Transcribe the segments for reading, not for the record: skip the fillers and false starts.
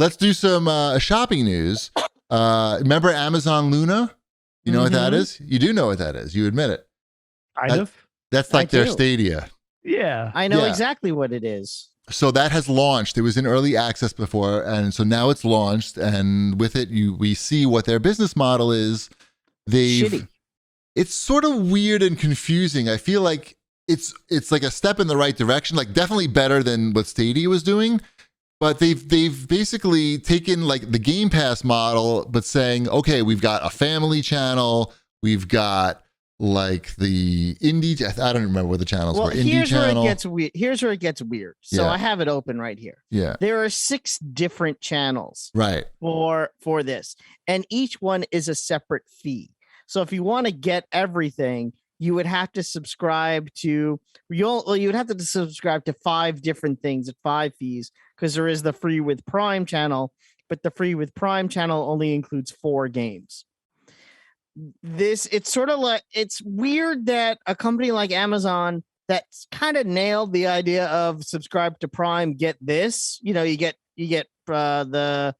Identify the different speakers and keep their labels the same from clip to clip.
Speaker 1: let's do some shopping news. Remember Amazon Luna? You know what that is? You do know what that is. You admit it.
Speaker 2: Kind of.
Speaker 1: That's like their Stadia.
Speaker 2: Yeah.
Speaker 3: I know exactly what it is.
Speaker 1: So that has launched. It was in early access before, and so now it's launched. And with it, we see what their business model is.
Speaker 3: Shitty.
Speaker 1: It's sort of weird and confusing. I feel like it's like a step in the right direction, like definitely better than what Stadia was doing. But they've basically taken like the Game Pass model, but saying, okay, we've got a family channel, we've got like the indie. I don't remember what the channels were. Indie channel.
Speaker 3: Here's where it gets weird. So I have it open right here.
Speaker 1: Yeah.
Speaker 3: There are 6 different channels.
Speaker 1: Right.
Speaker 3: For this, and each one is a separate fee. So if you want to get everything, you would have to subscribe to you would have to subscribe to 5 different things at 5 fees, because there is the free with Prime channel, but the free with Prime channel only includes 4 games. It's sort of like, it's weird that a company like Amazon that's kind of nailed the idea of subscribe to Prime, get this, you get the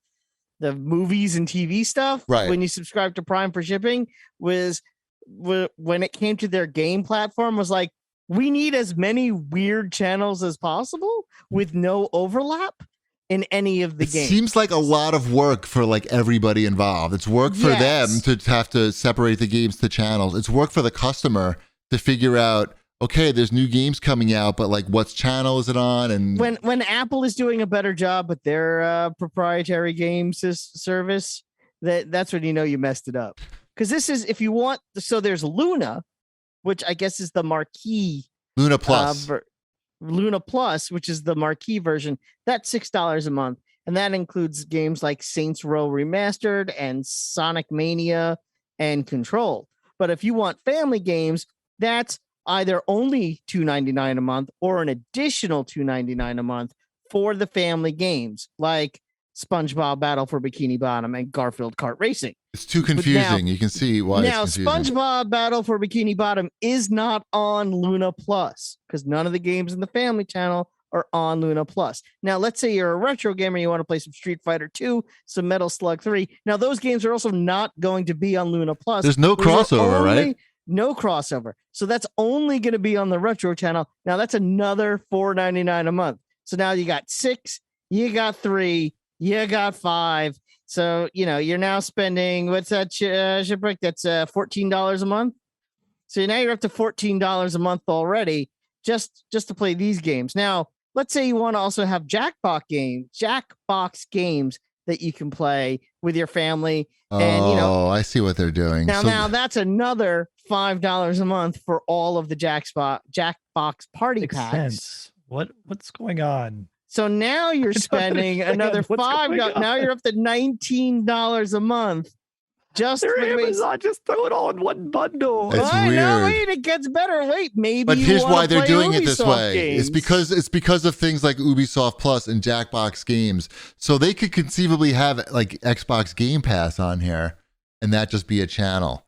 Speaker 3: movies and TV stuff when you subscribe to Prime for shipping, was when it came to their game platform, was like, we need as many weird channels as possible with no overlap in any of the games.
Speaker 1: Seems like a lot of work for like everybody involved. It's work for them to have to separate the games to channels. It's work for the customer to figure out, okay, there's new games coming out, but like what channel is it on? And
Speaker 3: when Apple is doing a better job with their proprietary game service, that's when you messed it up. Because this is, if you want, so there's Luna, which I guess is the marquee
Speaker 1: Luna Plus.
Speaker 3: Luna Plus, which is the marquee version. That's $6 a month, and that includes games like Saints Row Remastered and Sonic Mania and Control. But if you want family games, that's either only $2.99 a month or an additional $2.99 a month for the family games, like SpongeBob Battle for Bikini Bottom and Garfield Kart Racing.
Speaker 1: It's too confusing. You can see why it's confusing.
Speaker 3: SpongeBob Battle for Bikini Bottom is not on Luna Plus, because none of the games in the family channel are on Luna Plus. Now, let's say you're a retro gamer, you want to play some Street Fighter 2, some Metal Slug 3. Now, those games are also not going to be on Luna Plus.
Speaker 1: There's no crossover, right?
Speaker 3: No crossover. So that's only going to be on the retro channel. Now, that's another $4.99 a month. So now you got 6, you got 3, you got 5. So, you're now spending, what's that, shipwreck? That's $14 a month. So now you're up to $14 a month already just to play these games. Now, let's say you want to also have Jackbox games that you can play with your family. And,
Speaker 1: I see what they're doing.
Speaker 3: Now that's another $5 a month for all of the Jackbox party packs.
Speaker 2: Sense. What's going on?
Speaker 3: So now you're spending another $5. Now you're up to $19 a month. Just
Speaker 2: Amazon, just throw it all in one bundle.
Speaker 1: It's weird.
Speaker 3: No, wait, it gets better. Wait, maybe.
Speaker 1: But here's why they're doing
Speaker 3: Ubisoft
Speaker 1: it this way.
Speaker 3: Games.
Speaker 1: It's because of things like Ubisoft Plus and Jackbox games. So they could conceivably have like Xbox Game Pass on here, and that just be a channel.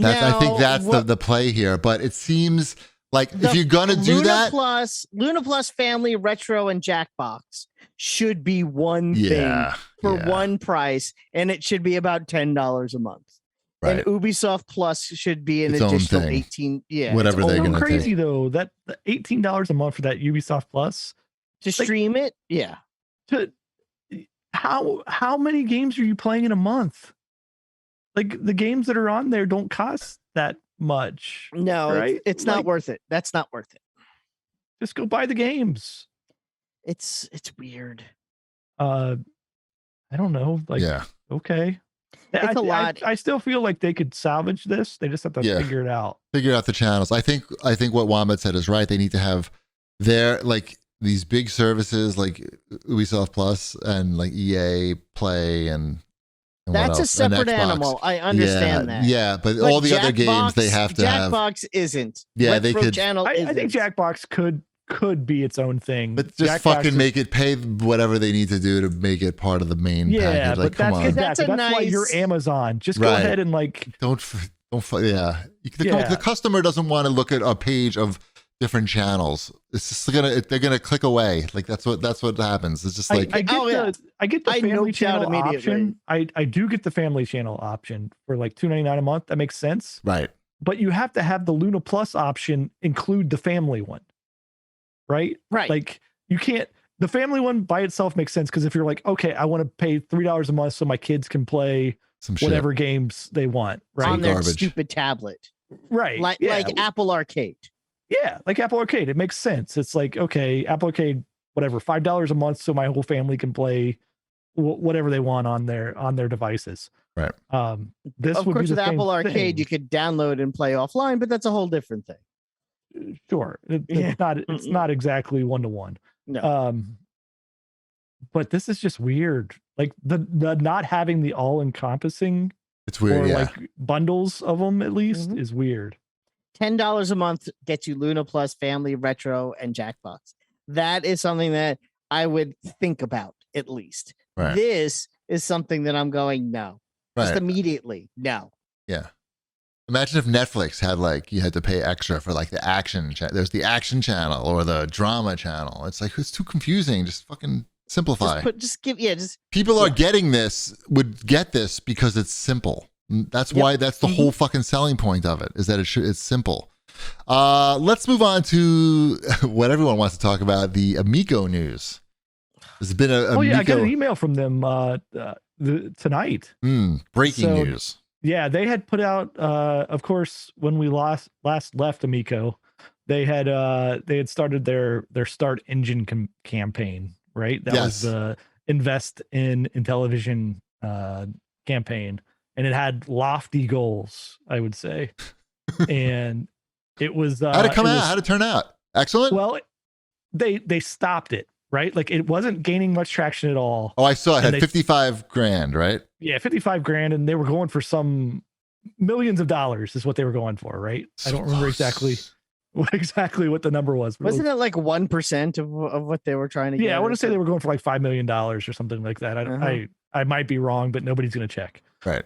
Speaker 1: I think that's the play here. But it seems like if you're gonna do that,
Speaker 3: Luna Plus Family, Retro, and Jackbox should be one thing for one price, and it should be about $10 a month. Right. And Ubisoft Plus should be an additional $18. Yeah,
Speaker 1: whatever they're going to take.
Speaker 2: Crazy though, that the $18 a month for that Ubisoft Plus
Speaker 3: to stream it. Yeah.
Speaker 2: How many games are you playing in a month? Like the games that are on there don't cost that much.
Speaker 3: No, right? It's not worth it. That's not worth it.
Speaker 2: Just go buy the games.
Speaker 3: It's weird.
Speaker 2: I don't know. Okay.
Speaker 3: It's a lot.
Speaker 2: I still feel like they could salvage this. They just have to figure it out.
Speaker 1: Figure out the channels. I think what Wombat said is right. They need to have their these big services like Ubisoft Plus and like EA Play and
Speaker 3: that's a separate animal. I understand that.
Speaker 1: Yeah, but all the other games they have to have.
Speaker 3: Jackbox isn't.
Speaker 1: Yeah, they could.
Speaker 2: I think Jackbox could be its own thing.
Speaker 1: But just fucking make it pay whatever they need to do to make it part of the main package. Like, come on.
Speaker 3: That's
Speaker 2: why you're Amazon. Just go ahead and
Speaker 1: don't. The customer doesn't want to look at a page of different channels. It's just they're gonna click away. Like that's what happens. It's just like
Speaker 2: I get the
Speaker 3: I
Speaker 2: family
Speaker 3: noped out
Speaker 2: channel
Speaker 3: immediately.
Speaker 2: option. I do get the family channel option for like $2.99 a month. That makes sense.
Speaker 1: right.
Speaker 2: But you have to have the Luna Plus option include the family one, right?
Speaker 3: Right.
Speaker 2: Like you can't. The family one by itself makes sense because if you're like, okay, I want to pay $3 a month so my kids can play
Speaker 1: Some shit.
Speaker 2: whatever games they want, right?
Speaker 3: On their
Speaker 1: Garbage.
Speaker 3: stupid tablet.
Speaker 2: Right.
Speaker 3: Like Apple Arcade.
Speaker 2: Yeah, like Apple Arcade. It makes sense. It's like, okay, Apple Arcade, whatever, $5 a month so my whole family can play whatever they want on their devices.
Speaker 1: Right.
Speaker 2: This
Speaker 3: Of
Speaker 2: would
Speaker 3: course,
Speaker 2: be the
Speaker 3: with
Speaker 2: same
Speaker 3: Apple Arcade,
Speaker 2: thing.
Speaker 3: you could download and play offline, but that's a whole different thing.
Speaker 2: Sure.
Speaker 3: Yeah.
Speaker 2: It's not exactly one-to-one.
Speaker 3: No.
Speaker 2: But this is just weird. Like the not having the all-encompassing
Speaker 1: It's weird.
Speaker 2: or
Speaker 1: Yeah.
Speaker 2: like bundles of them at least
Speaker 3: Mhm.
Speaker 2: is weird.
Speaker 3: $10 a month gets you Luna Plus, Family, Retro, and Jackbox. That is something that I would think about at least.
Speaker 1: Right.
Speaker 3: This is something that I'm going, no. Just
Speaker 1: Right.
Speaker 3: immediately, no.
Speaker 1: Yeah. Imagine if Netflix had like you had to pay extra for like the action. There's the action channel or the drama channel. It's like it's too confusing. Just fucking simplify. People are getting this. Would get this because it's simple. That's why. That's the whole fucking selling point of it. Is that it's simple. Let's move on to what everyone wants to talk about. The Amico news. There's been a.
Speaker 2: Oh yeah, I got
Speaker 1: Amico-
Speaker 2: an email from them tonight.
Speaker 1: Breaking
Speaker 2: So,
Speaker 1: news.
Speaker 2: Yeah, they had put out. Of course, when we last left Amico, they had started their Start Engine campaign. Right, that was the Invest in Intellivision campaign, and it had lofty goals, I would say. And it was
Speaker 1: How'd it come out? How'd it turn out? Excellent.
Speaker 2: Well, they stopped it. Right, like it wasn't gaining much traction at all.
Speaker 1: Oh, I saw it had 55 grand, right?
Speaker 2: Yeah, 55 grand, and they were going for some millions of dollars is what they were going for, right? I don't remember exactly what the number was.
Speaker 3: Wasn't it like 1% of what they were trying to get?
Speaker 2: Yeah, I want to say they were going for like $5 million or something like that. I might be wrong, but nobody's going to check.
Speaker 1: Right.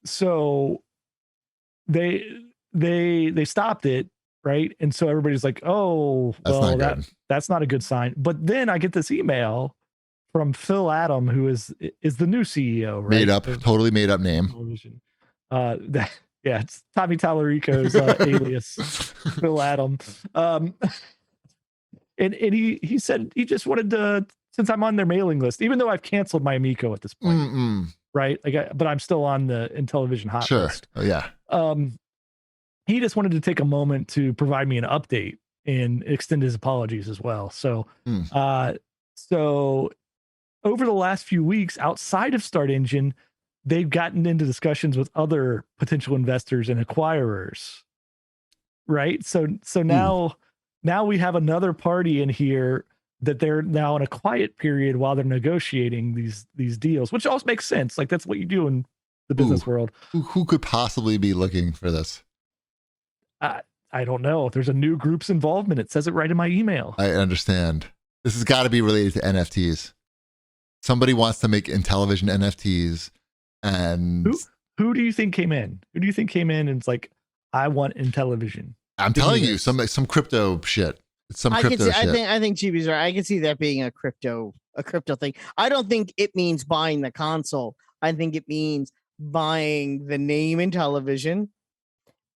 Speaker 2: So they stopped it, right? And so everybody's like, oh, well, that's not a good sign. But then I get this email from Phil Adam, who is the new CEO, right?
Speaker 1: Totally made up name.
Speaker 2: It's Tommy Tallarico's alias, Phil Adam. And he said he just wanted to, since I'm on their mailing list, even though I've canceled my Amico at this point, right? But I'm still on the Intellivision hot list.
Speaker 1: Oh yeah.
Speaker 2: He just wanted to take a moment to provide me an update and extend his apologies as well. So, so over the last few weeks, outside of Start Engine, they've gotten into discussions with other potential investors and acquirers. Right. So now we have another party in here that they're now in a quiet period while they're negotiating these deals, which also makes sense. Like that's what you do in the business world.
Speaker 1: Who could possibly be looking for this?
Speaker 2: I don't know. There's a new group's involvement. It says it right in my email.
Speaker 1: I understand. This has got to be related to NFTs. Somebody wants to make Intellivision NFTs, and
Speaker 2: who do you think came in? Who do you think came in and it's like, I want Intellivision?
Speaker 1: I'm telling you, some crypto shit. It's some crypto shit.
Speaker 3: I think GB's right. I can see that being a crypto thing. I don't think it means buying the console. I think it means buying the name Intellivision.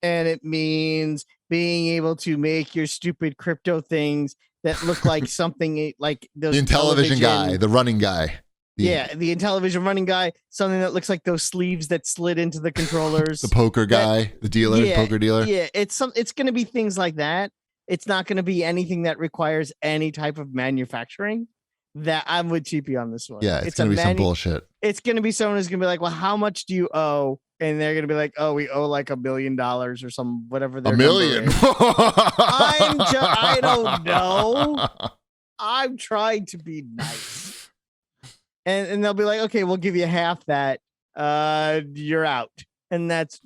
Speaker 3: And it means being able to make your stupid crypto things that look like something like those
Speaker 1: the Intellivision guy, the running guy.
Speaker 3: The Intellivision running guy, something that looks like those sleeves that slid into the controllers.
Speaker 1: The poker guy, the dealer, the poker dealer.
Speaker 3: Yeah, it's going to be things like that. It's not going to be anything that requires any type of manufacturing. That I'm with Cheapy on this one.
Speaker 1: Yeah, it's going to be some bullshit.
Speaker 3: It's going to be someone who's going to be like, well, how much do you owe? And they're going to be like, oh, we owe like $1 million or some whatever.
Speaker 1: $1 million.
Speaker 3: I don't know. I'm trying to be nice. And they'll be like, okay, we'll give you half that. You're out. And that's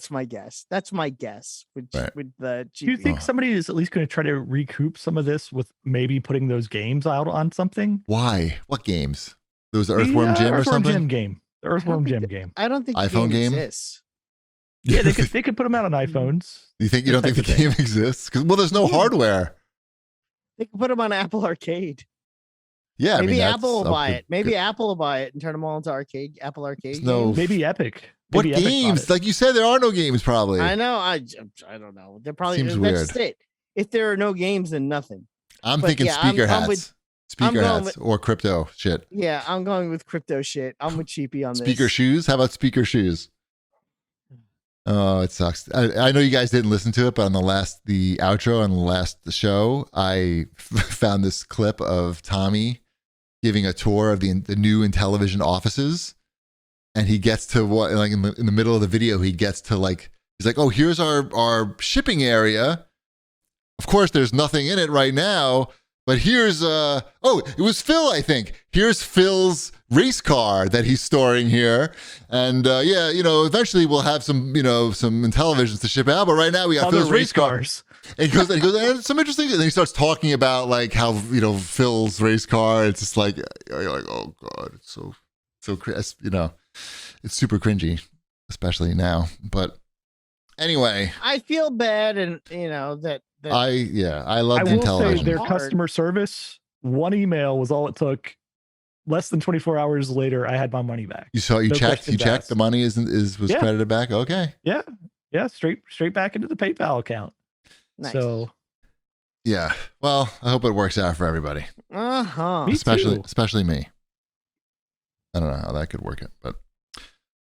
Speaker 3: my guess. That's my guess with the GP.
Speaker 2: Do you think somebody is at least going to try to recoup some of this with maybe putting those games out on something?
Speaker 1: Why? What games? There was the Earthworm Jim or something?
Speaker 2: The Earthworm Jim game.
Speaker 3: I don't think
Speaker 1: iPhone game
Speaker 3: exists.
Speaker 2: Yeah, they could put them out on iPhones.
Speaker 1: You don't think the game exists? Well, there's no hardware.
Speaker 3: They can put them on Apple Arcade.
Speaker 1: Yeah,
Speaker 3: maybe Apple will buy it. Maybe Apple will buy it and turn them all into Apple Arcade.
Speaker 1: No,
Speaker 2: maybe Epic.
Speaker 1: What
Speaker 2: Maybe
Speaker 1: games? Like you said, there are no games. Probably.
Speaker 3: I know. I don't know. They're probably
Speaker 1: Seems
Speaker 3: that's
Speaker 1: weird.
Speaker 3: it. If there are no games, then nothing.
Speaker 1: I'm thinking speaker hats. Speaker hats or crypto shit.
Speaker 3: Yeah, I'm going with crypto shit. I'm with Cheapy on this.
Speaker 1: Speaker shoes? How about speaker shoes? Oh, it sucks. I know you guys didn't listen to it, but on the outro on the show, I found this clip of Tommy giving a tour of the new Intellivision offices, and he gets to what, like in the middle of the video, he gets to he's like, oh, here's our shipping area. Of course, there's nothing in it right now. But here's it was Phil, I think. Here's Phil's race car that he's storing here. And eventually we'll have some Intellivisions to ship out, but right now we got Phil's race cars. And he goes, and some interesting, and then he starts talking about like how, Phil's race car, it's just like, you're like, oh God, it's so it's super cringy, especially now. But anyway.
Speaker 3: I feel bad and that
Speaker 1: I love the Intellivision. I will say
Speaker 2: their customer service, one email was all it took. Less than 24 hours later, I had my money back.
Speaker 1: You checked the money was credited back. Okay.
Speaker 2: Yeah. Straight back into the PayPal account.
Speaker 3: Nice.
Speaker 2: So.
Speaker 1: Yeah. Well, I hope it works out for everybody.
Speaker 3: Uh-huh.
Speaker 1: Especially me. I don't know how that could work it, but